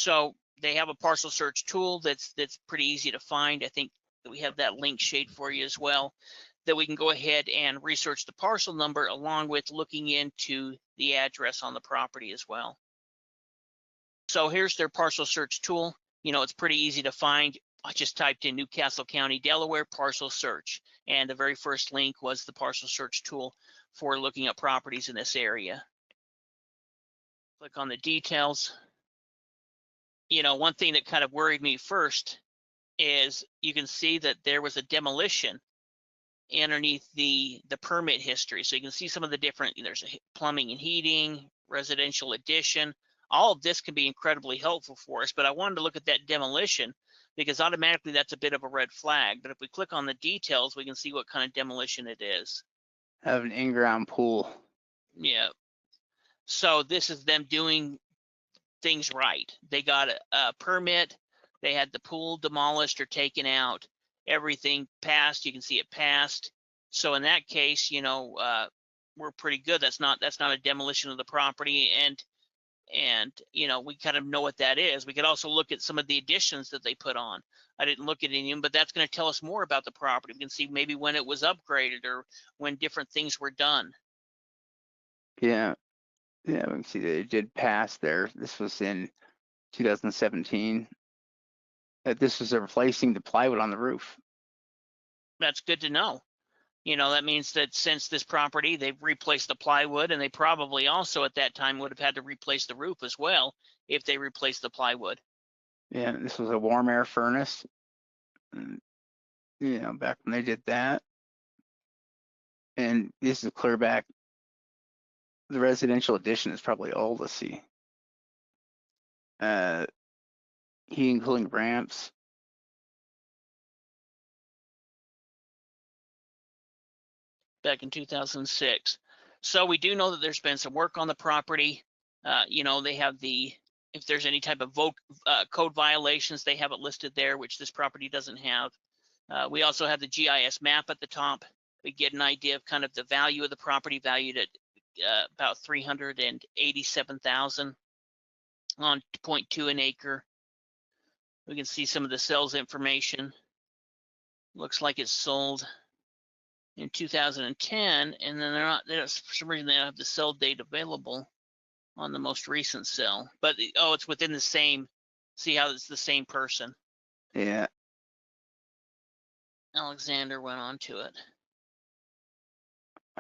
So they have a parcel search tool that's pretty easy to find. I think that we have that link shade for you as well, that we can go ahead and research the parcel number along with looking into the address on the property as well. So here's their parcel search tool. You know, it's pretty easy to find. I just typed in Newcastle County, Delaware parcel search, and the very first link was the parcel search tool for looking at properties in this area. Click on the details. You know, one thing that kind of worried me first is you can see that there was a demolition underneath the permit history. So you can see some of the different, there's a plumbing and heating, residential addition. All of this can be incredibly helpful for us, but I wanted to look at that demolition because automatically that's a bit of a red flag. But if we click on the details, we can see what kind of demolition it is. Have an in-ground pool. Yeah. So this is them doing things right. They got a permit. They had the pool demolished or taken out. Everything passed. You can see it passed. So in that case, you know, we're pretty good. That's not a demolition of the property, and you know, we kind of know what that is. We could also look at some of the additions that they put on. I didn't look at any of them, but that's going to tell us more about the property. We can see maybe when it was upgraded or when different things were done. Yeah, we can see that it did pass there. This was in 2017. This was replacing the plywood on the roof. That's good to know. You know, that means that since this property, they've replaced the plywood, and they probably also at that time would have had to replace the roof as well if they replaced the plywood. Yeah, this was a warm air furnace. And, you know, back when they did that. And this is clear back. The residential addition is probably old to see. Heating, cooling ramps. Back in 2006. So we do know that there's been some work on the property. You know, they have if there's any type of code violations, they have it listed there, which this property doesn't have. We also have the GIS map at the top. We get an idea of kind of the value of the property, valued at about $387,000 on 0.2 an acre. We can see some of the sales information. Looks like it's sold in 2010, and then for some reason they don't have the sell date available on the most recent sale. But oh, it's within the same. See how it's the same person. Yeah. Alexander went on to it.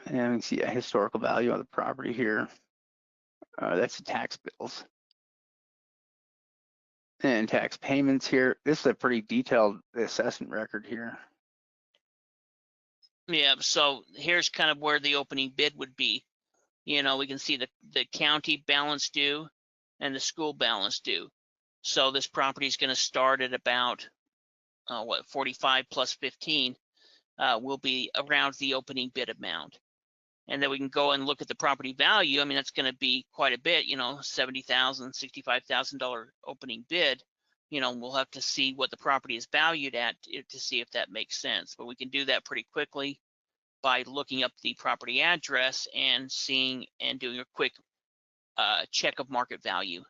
And we can see a historical value of the property here. That's the tax bills. And tax payments here. This is a pretty detailed assessment record here. Yeah, so here's kind of where the opening bid would be. You know, we can see the county balance due and the school balance due. So this property is going to start at about 45 plus 15 will be around the opening bid amount. And then we can go and look at the property value. I mean, that's going to be quite a bit, you know, $70,000, $65,000 opening bid. You know, we'll have to see what the property is valued at to see if that makes sense. But we can do that pretty quickly by looking up the property address and seeing and doing a quick check of market value.